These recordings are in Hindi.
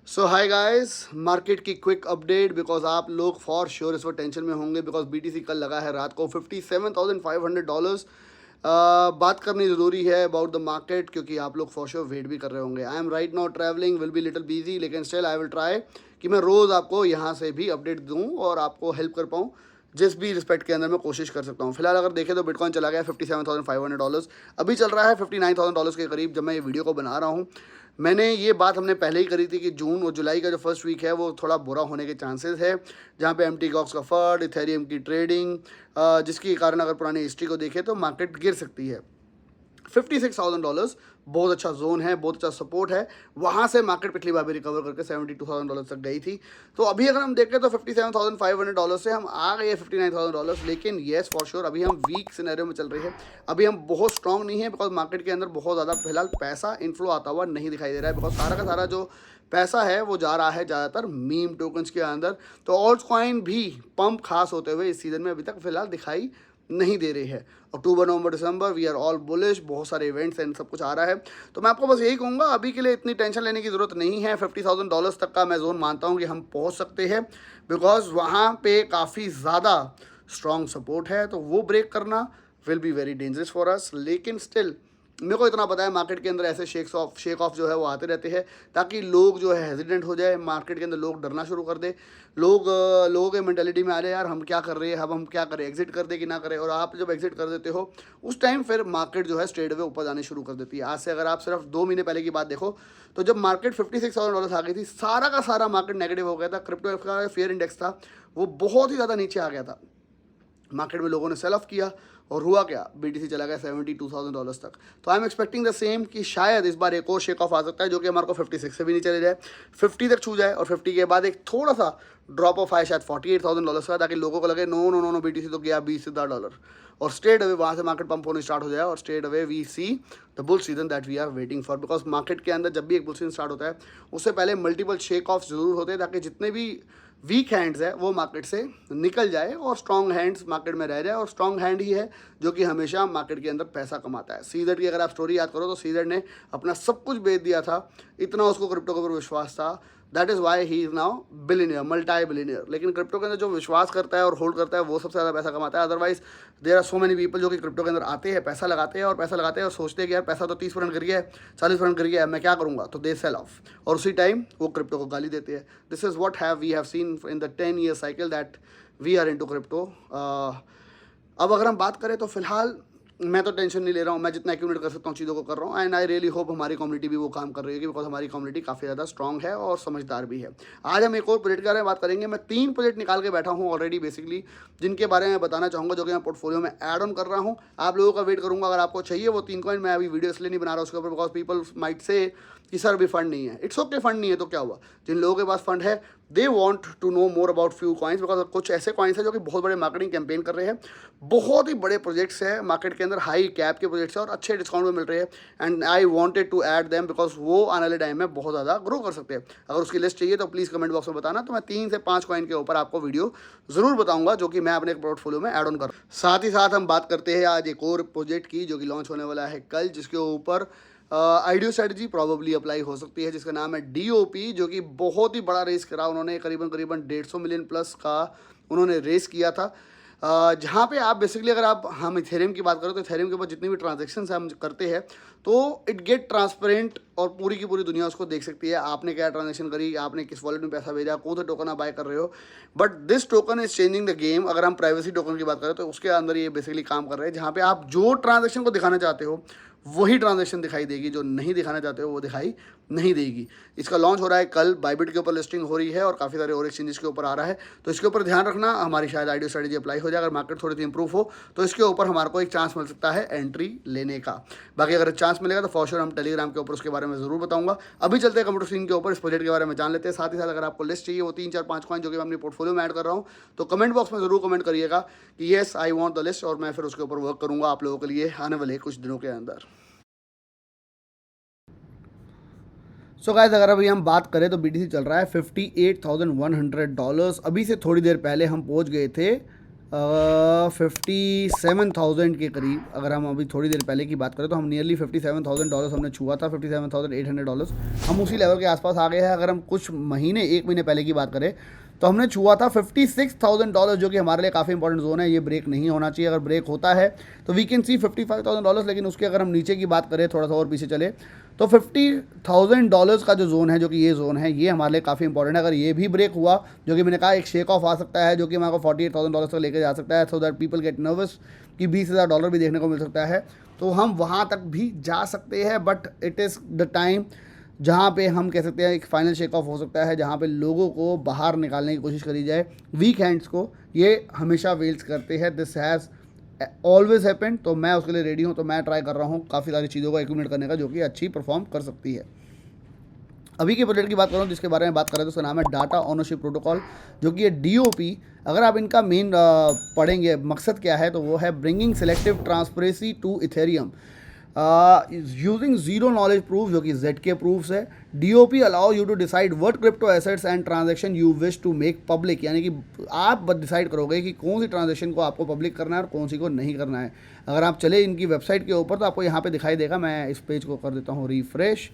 सो हाय गाइस, मार्केट की क्विक अपडेट बिकॉज आप लोग फॉर श्योर इस वक्त टेंशन में होंगे बिकॉज बीटीसी कल लगा है रात को $57,500। बात करनी ज़रूरी है अबाउट द मार्केट क्योंकि आप लोग फॉर श्योर वेट भी कर रहे होंगे। I am right now travelling, will be little busy, लेकिन स्टिल आई विल ट्राई कि मैं रोज़ आपको यहाँ से भी अपडेट दूँ और आपको हेल्प कर पाऊँ जिस भी रिस्पेक्ट के अंदर मैं कोशिश कर सकता हूँ। फिलहाल अगर देखें तो बिटकॉइन चला गया $57,500, अभी चल रहा है $59,000 के करीब जब मैं ये वीडियो को बना रहा हूँ। मैंने ये बात हमने पहले ही करी थी कि जून और जुलाई का जो फर्स्ट वीक है वो थोड़ा बुरा होने के चांसेस है, जहाँ पे एमटी गॉक्स का फर्ड, इथेरियम की ट्रेडिंग, जिसके कारण अगर पुरानी हिस्ट्री को देखें तो मार्केट गिर सकती है। $56,000 बहुत अच्छा जोन है, बहुत अच्छा सपोर्ट है। वहाँ से मार्केट पिछली बार भी रिकवर करके $72,000 तक गई थी। तो अभी अगर हम देखें तो $57,500 से हम आ गए $59,000, लेकिन येस फॉर श्योर अभी हम वीक सिनेरियो में चल रहे हैं। अभी हम बहुत स्ट्रांग नहीं है बिकॉज मार्केट के अंदर बहुत ज़्यादा फिलहाल पैसा इनफ्लो आता हुआ नहीं दिखाई दे रहा है बिकॉज सारा का सारा जो पैसा है वो जा रहा है ज़्यादातर मीम टोकन्स के अंदर। तो ऑल्ट कॉइन भी पंप खास होते हुए इस सीज़न में अभी तक फिलहाल दिखाई नहीं दे रही है। अक्टूबर, नवंबर, दिसंबर वी आर ऑल बुलिश, बहुत सारे इवेंट्स एंड सब कुछ आ रहा है। तो मैं आपको बस यही कहूँगा अभी के लिए इतनी टेंशन लेने की ज़रूरत नहीं है। $50,000 तक का मैं जोन मानता हूँ कि हम पहुँच सकते हैं बिकॉज वहाँ पे काफ़ी ज़्यादा स्ट्रॉन्ग सपोर्ट है। तो वो ब्रेक करना will be very dangerous for us, लेकिन स्टिल मेरे को इतना पता है मार्केट के अंदर ऐसे शेक ऑफ जो है वो आते रहते हैं ताकि लोग जो है हेजिडेंट हो जाए, मार्केट के अंदर लोग डरना शुरू कर दे, लोगों के मेंटालिटी में आ जाए यार हम क्या कर रहे हैं, अब हम क्या करें, एग्जिट कर दे कि ना करें। और आप जब एग्जिट कर देते हो उस टाइम फिर मार्केट जो है स्ट्रेट वे ऊपर जाने शुरू कर देती है। आज से अगर आप सिर्फ 2 महीने पहले की बात देखो तो जब मार्केट $56,000 आ गई थी, सारा का सारा मार्केट नेगेटिव हो गया था। क्रिप्टो का फेयर इंडेक्स था वो बहुत ही ज़्यादा नीचे आ गया था। मार्केट में लोगों ने सेल ऑफ किया और हुआ क्या, बीटीसी चला गया $72,000 तक। तो I am expecting the same कि शायद इस बार एक और शेक ऑफ आ सकता है जो कि हमारे को 56 से भी नहीं चले जाए, 50 तक छू जाए और 50 के बाद एक थोड़ा सा ड्रॉप ऑफ आए शायद $48,000 का, ताकि लोगों को लगे no no no no BTC तो गया $20,000 और स्ट्रेट अवे वहाँ से मार्केट पंप होने स्टार्ट हो जाए और straight away we see the bull season that we are waiting for. Because market के अंदर जब भी एक बुल सीजन स्टार्ट होता है उससे पहले मल्टीपल शेक ऑफ जरूर होते हैं ताकि जितने भी वीक हैंड्स है वो मार्केट से निकल जाए और स्ट्रॉन्ग हैंड्स मार्केट में रह जाए। और स्ट्रॉन्ग हैंड ही है जो कि हमेशा मार्केट के अंदर पैसा कमाता है। सीजेड की अगर आप स्टोरी याद करो तो सीजेड ने अपना सब कुछ बेच दिया था, इतना उसको क्रिप्टो के ऊपर विश्वास था। That is why he is now billionaire, multi billionaire. लेकिन क्रिप्टो के अंदर जो विश्वास करता है और होल्ड करता है वो सबसे ज़्यादा पैसा कमाता है। Otherwise there are so many people जो कि क्रिप्टो के अंदर आते हैं, पैसा लगाते हैं और सोचते हैं कि यार पैसा तो 30% गिर गया है, 40% गिर गया है, मैं क्या करूँगा, तो दे सेल ऑफ और उसी टाइम वो क्रिप्टो को गाली देते हैं। This is what have we have seen in the 10-year cycle that we are into crypto. अब अगर हम बात करें तो फिलहाल मैं तो टेंशन नहीं ले रहा हूँ, मैं जितना एक्यूमुलेट कर सकता हूँ चीज़ों को कर रहा हूँ एंड आई रियली होप हमारी कम्युनिटी भी वो काम कर रही है बिकॉज हमारी कम्युनिटी काफ़ी ज़्यादा स्ट्रॉन्ग है और समझदार भी है। आज हम एक और प्रोजेक्ट के बारे में बात करेंगे। मैं 3 प्रोजेक्ट निकाल के बैठा हूँ ऑलरेडी बेसिकली, जिनके बारे में बताना चाहूँगा जो कि मैं पोर्टफोलियो में ऐड ऑन कर रहा हूँ। आप लोगों का वेट करूँगा अगर आपको चाहिए वो 3 कॉइन। मैं अभी वीडियो इसलिए नहीं बना रहा उसके ऊपर बिकॉज पीपल माइट से कि सर अभी फंड नहीं है। इट्स ओके, फंड नहीं है तो क्या हुआ, जिन लोगों के पास फंड है they want to know more about few coins because कुछ ऐसे कॉइन्स हैं जो कि बहुत बड़े मार्केटिंग कैंपेन कर रहे हैं, बहुत ही बड़े प्रोजेक्ट्स हैं मार्केट के अंदर, हाई कैप के प्रोजेक्ट्स हैं और अच्छे डिस्काउंट में मिल रहे हैं and I wanted to add them because वो आने वाले टाइम में बहुत ज़्यादा ग्रो कर सकते हैं। अगर उसकी लिस्ट चाहिए तो प्लीज़ कमेंट बॉक्स में बताना, तो मैं 3 से 5 कॉइन के ऊपर आपको वीडियो ज़रूर बताऊंगा जो कि मैं अपने पोर्टफोलियो में ऐड ऑन कर। साथ ही साथ हम बात करते हैं आज एक और प्रोजेक्ट की जो कि लॉन्च होने वाला है कल, जिसके ऊपर आइडियो स्ट्रेटजी प्रॉबेबली अप्लाई हो सकती है, जिसका नाम है डीओपी, जो कि बहुत ही बड़ा रेस करा उन्होंने, करीबन 150 मिलियन प्लस का उन्होंने रेस किया था। जहाँ पे आप बेसिकली अगर आप हम इथेरियम की बात करें तो इथेरियम के ऊपर जितनी भी ट्रांजेक्शन हम करते हैं तो इट गेट ट्रांसपेरेंट और पूरी की पूरी दुनिया उसको देख सकती है आपने क्या ट्रांजेक्शन करी, आपने किस वॉलेट में पैसा भेजा, कौन सा टोकन आप बाय कर रहे हो। But this token is changing the game. अगर हम प्राइवेसी टोकन की बात करें तो उसके अंदर ये बेसिकली काम कर रहे हैं, जहाँ पे आप जो ट्रांजेक्शन को दिखाना चाहते हो वही ट्रांजेक्शन दिखाई देगी, जो नहीं दिखाना चाहते हो वो दिखाई नहीं देगी। इसका लॉन्च हो रहा है कल, बाइबिट के ऊपर लिस्टिंग हो रही है और काफ़ी सारे और एक्सचेंजेस के ऊपर आ रहा है। तो इसके ऊपर ध्यान रखना, हमारी शायद आइडियो स्ट्रेटजी अप्लाई हो जाए। अगर मार्केट थोड़ी सी इंप्रूव हो तो इसके ऊपर हमारे को एक चांस मिल सकता है एंट्री लेने का। बाकी अगर चांस मिलेगा तो फॉर श्योर हम टेलीग्राम के ऊपर उसके बारे में ज़रूर बताऊंगा। अभी चलते हैं कंप्यूटर स्क्रीन के ऊपर, इस प्रोजेक्ट के बारे में जान लेते हैं। साथ ही साथ अगर आपको लिस्ट चाहिए वो 3-4-5 कॉइन जो कि मैं अपनी पोर्टफोलियो में ऐड कर रहा हूँ तो कमेंट बॉक्स में ज़रूर कमेंट करिएगा कि yes I want the list, और मैं फिर उसके ऊपर वर्क करूँगा आप लोगों के लिए आने वाले कुछ दिनों के अंदर। सो गाइस, अगर अभी हम बात करें तो बीटीसी चल रहा है $58,100। अभी से थोड़ी देर पहले हम पहुंच गए थे 57,000 के करीब, अगर हम अभी थोड़ी देर पहले की बात करें तो हम नियरली $57,000 हमने छुआ था, $57,800 हम उसी लेवल के आसपास आ गए हैं। अगर हम कुछ महीने, एक महीने पहले की बात करें तो हमने छुआ था $56,000, जो कि हमारे लिए काफ़ी इंपॉर्टेंट जोन है। ये ब्रेक नहीं होना चाहिए, अगर ब्रेक होता है तो वी कैन सी $55,000, लेकिन उसके अगर हम नीचे की बात करें, थोड़ा सा और पीछे चले, तो $50,000 का जो जोन है, जो कि ये जोन है, ये हमारे लिए काफ़ी इंपॉर्टेंट है। अगर ये भी ब्रेक हुआ, जो कि मैंने कहा एक शेक ऑफ आ सकता है, जो कि हमारे को $48,000 तक लेके जा सकता है, so that people get nervous कि $20,000 भी देखने को मिल सकता है, तो हम वहाँ तक भी जा सकते हैं। But it is the time जहाँ पे हम कह सकते हैं एक फाइनल शेक ऑफ हो सकता है, जहाँ पे लोगों को बाहर निकालने की कोशिश करी जाए, वीक हैंड्स को। ये हमेशा वेल्स करते हैं, दिस हैज़ ऑलवेज हैपेंड। तो मैं उसके लिए रेडी हूँ, तो मैं ट्राई कर रहा हूँ काफ़ी सारी चीज़ों को एक्यूमुलेट करने का, जो कि अच्छी परफॉर्म कर सकती है। अभी के प्रोजेक्ट की बात करूँ जिसके बारे में बात कर रहे हैं, तो उसका नाम है डाटा ओनरशिप प्रोटोकॉल, जो कि ये DOP। अगर आप इनका मेन पढ़ेंगे मकसद क्या है, तो वो है bringing selective transparency to Ethereum using zero knowledge proof, जो कि ZK प्रूफ्स है। DOP allow you to decide what crypto assets and transaction you wish to make public, यानी कि आप डिसाइड करोगे कि कौन सी ट्रांजेक्शन को आपको पब्लिक करना है और कौन सी को नहीं करना है। अगर आप चले इनकी वेबसाइट के ऊपर तो आपको यहाँ पे दिखाई देगा। मैं इस पेज को कर देता हूँ रिफ्रेश,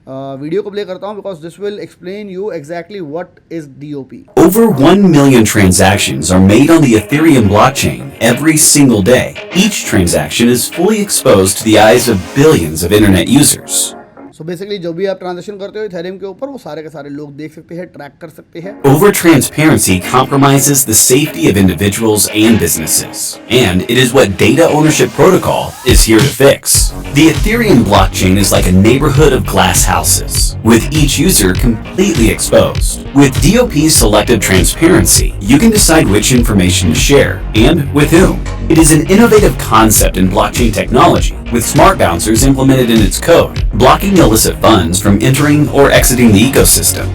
वीडियो को प्ले करता हूँ, because this will explain you exactly what is DOP। Over 1 million transactions are made on the Ethereum blockchain every single day. Each transaction is fully exposed to the eyes of billions of internet users. So basically जो भी आप ट्रांजेक्शन करते हो इथेरियम के ऊपर, वो सारे के सारे लोग देख सकते हैं, ट्रैक कर सकते हैं। Over transparency compromises the safety of individuals and businesses, and it is what Data Ownership Protocol is here to fix. The Ethereum blockchain is like a neighborhood of glass houses, with each user completely exposed. With DOP's selective transparency, you can decide which information to share and with whom. It is an innovative concept in blockchain technology, with smart bouncers implemented in its code, blocking illicit funds from entering or exiting the ecosystem.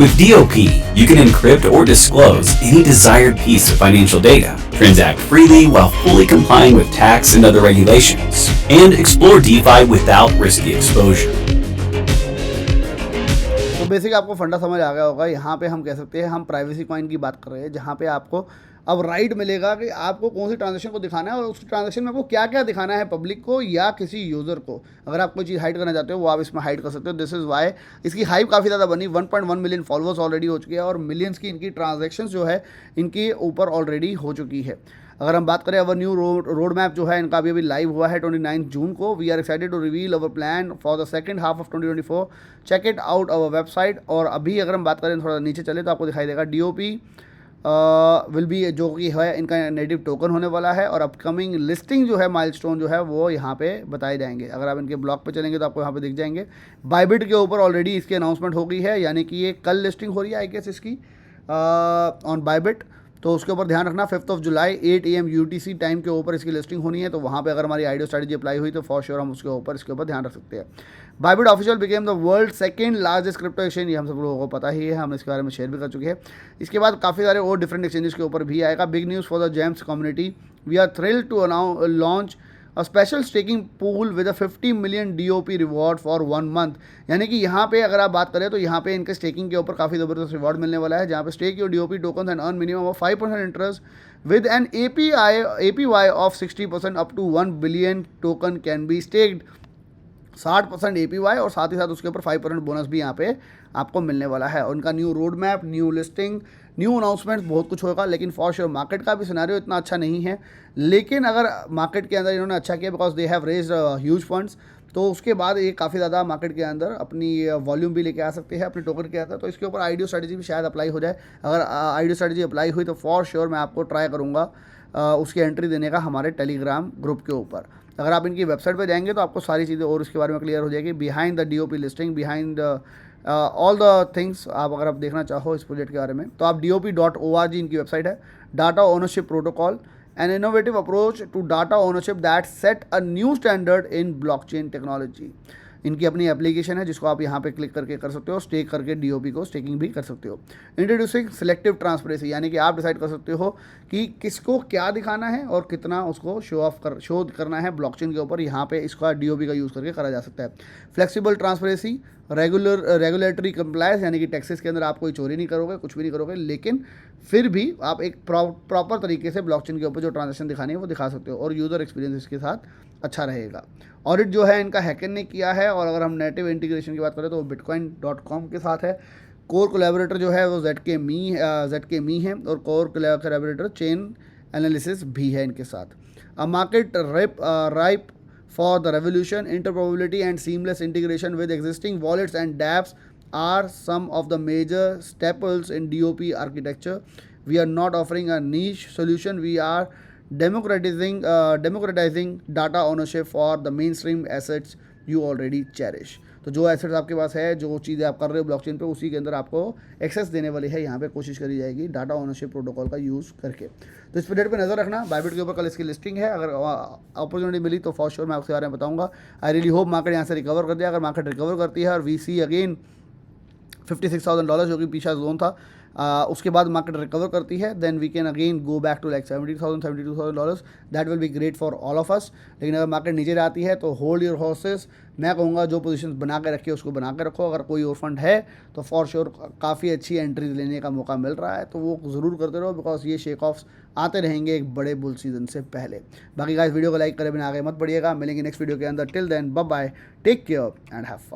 With DOP, you can encrypt or disclose any desired piece of financial data, transact freely while fully complying with tax and other regulations, and explore DeFi without risky exposure. तो बेसिक आपको फंडा समझ आ गया होगा। यहाँ पे हम कह सकते हैं हम प्राइवेसी कॉइन की बात कर रहे हैं, जहाँ पे आपको अब राइट मिलेगा कि आपको कौन सी ट्रांजेक्शन को दिखाना है और उस ट्रांजेक्शन में आपको क्या क्या दिखाना है, पब्लिक को या किसी यूज़र को। अगर आप कोई चीज़ हाइड करना चाहते हो वो आप इसमें हाइड कर सकते हो। दिस इज़ वाई इसकी हाइप काफ़ी ज़्यादा बनी। 1.1 मिलियन फॉलोअर्स ऑलरेडी हो चुके हैं और मिलियंस की इनकी ट्रांजेक्शन जो है इनके ऊपर ऑलरेडी हो चुकी है। अगर हम बात करें अवर न्यू रोड मैप जो है इनका अभी लाइव हुआ है 29 जून को। We are excited to reveal our plan for the second half of 2024। Check it out our website. और अभी अगर हम बात करें थोड़ा नीचे चले तो आपको दिखाई देगा DOP विल बी, जो कि है इनका नेटिव टोकन होने वाला है, और अपकमिंग लिस्टिंग जो है माइलस्टोन जो है वो यहाँ पे बताए जाएंगे। अगर आप इनके ब्लॉग पे चलेंगे तो आपको यहाँ पे दिख जाएंगे। बाइबिट के ऊपर ऑलरेडी इसकी अनाउंसमेंट हो गई है, यानी कि ये कल लिस्टिंग हो रही है आई गेस इसकी ऑन बाइबिट। तो उसके ऊपर ध्यान रखना 5 जुलाई 8 AM UTC टाइम के ऊपर इसकी लिस्टिंग होनी है। तो वहाँ पे अगर हमारी आइडियो स्ट्रेटजी अप्लाई हुई तो फॉर श्योर हम उसके ऊपर ध्यान रख सकते हैं। Bybit official became the world second largest crypto exchange, ये हम सब लोगों को पता ही है, हम इसके बारे में शेयर भी कर चुके हैं। इसके बाद काफ़ी सारे और डिफरेंट एक्सचेंजेस के ऊपर भी आएगा। Big news for the gems community, we are thrilled to launch a special staking pool with a 50 million DOP reward for 1 month. यानी कि यहाँ पे अगर आप बात करें तो यहाँ पे इनके स्टेकिंग के ऊपर काफ़ी ज़बरदस्त रिवॉर्ड मिलने वाला है, जहाँ पे stake your DOP token and earn minimum of 5% interest with an APY of 60% up to 1 billion token can be staked. 60% APY और साथ ही साथ उसके ऊपर 5% बोनस भी यहाँ पे आपको मिलने वाला है। उनका new road map, new listing, new announcement, बहुत कुछ होगा। लेकिन फॉर श्योर मार्केट का भी सिनेरियो इतना अच्छा नहीं है, लेकिन अगर मार्केट के अंदर इन्होंने अच्छा किया because they have raised huge funds, तो उसके बाद ये काफ़ी ज़्यादा मार्केट के अंदर अपनी वॉल्यूम भी लेके आ सकते हैं, अपने टोकन के अंदर। तो इसके ऊपर आइडियो स्ट्रेटजी भी शायद अप्लाई हो जाए। अगर आइडियो स्ट्रेटजी अप्लाई हुई तो फॉर श्योर मैं आपको ट्राई करूँगा उसकी एंट्री देने का हमारे टेलीग्राम ग्रुप के ऊपर। अगर आप इनकी वेबसाइट पर जाएंगे तो आपको सारी चीज़ें और उसके बारे में क्लियर हो जाएगी। Behind the DOP listing, behind all the things, आप अगर आप देखना चाहो इस प्रोजेक्ट के बारे में तो आप DOP.org इनकी वेबसाइट है। Data ownership protocol, an innovative approach to data ownership that set a new standard in blockchain technology. इनकी अपनी एप्लीकेशन है जिसको आप यहाँ पे क्लिक करके कर सकते हो, स्टेक करके DOP को स्टेकिंग भी कर सकते हो। इंट्रोड्यूसिंग सिलेक्टिव ट्रांसपेरेंसी, यानी कि आप डिसाइड कर सकते हो कि किसको क्या दिखाना है और कितना उसको शो करना है ब्लॉकचेन के ऊपर। यहाँ पे इसका DOP का यूज़ करके करा जा सकता है। फ्लेक्सिबल ट्रांसपेरेंसी, रेगुलेटरी कंप्लायंस यानी कि टैक्सेस के अंदर आप कोई चोरी नहीं करोगे, कुछ भी नहीं करोगे, लेकिन फिर भी आप एक प्रॉपर तरीके से ब्लॉकचेन के ऊपर जो ट्रांजेक्शन दिखानी है वो दिखा सकते हो और यूज़र एक्सपीरियंस इसके साथ अच्छा रहेगा। ऑडिट जो है इनका हैकर ने किया है, और अगर हम नेटिव इंटीग्रेशन की बात करें तो वो bitcoin.com के साथ है। कोर कोलैबोरेटर जो है वो ZK मी है, और कोर कोलैबोरेटर चेन एनालिसिस भी है इनके साथ। A market ripe for the revolution, interoperability and seamless integration with existing wallets and dApps are some of the major staples in DOP architecture. We are not offering a niche solution. We are democratizing data ownership for the mainstream assets you already cherish. तो जो एसेट्स आपके पास है, जो चीज़ें आप कर रहे हो ब्लॉकचेन पे, उसी के अंदर आपको एक्सेस देने वाली है, यहाँ पे कोशिश करी जाएगी डाटा ओनरशिप प्रोटोकॉल का यूज़ करके। तो इस डेट पे नज़र रखना, बाइबिट के ऊपर कल इसकी लिस्टिंग है, अगर अपॉर्चुनिटी मिली तो फॉर श्योर मैं आपके बारे में बताऊंगा। आई रियली होप मार्केट यहाँ से रिकवर कर दिया। अगर मार्केट रिकवर करती है और वी सी अगेन $56,000 जो कि पीछा जोन था, उसके बाद मार्केट रिकवर करती है, then we can again go back to like $72,000 that will be great for all of us. लेकिन अगर मार्केट नीचे जाती है तो होल्ड योर हॉर्सेस। मैं कहूँगा जो पोजीशन बना के रखिए उसको बना के रखो। अगर कोई और फंड है तो फॉर श्योर काफ़ी अच्छी एंट्री लेने का मौका मिल रहा है, तो वो ज़रूर करते रहो, बिकॉज ये शेक ऑफ्स आते रहेंगे एक बड़े बुल सीजन से पहले। बाकी गाइस वीडियो को लाइक करे बिना आगे मत बढ़िएगा। मिलेंगे नेक्स्ट वीडियो के अंदर। Till then bye bye, take care and have fun.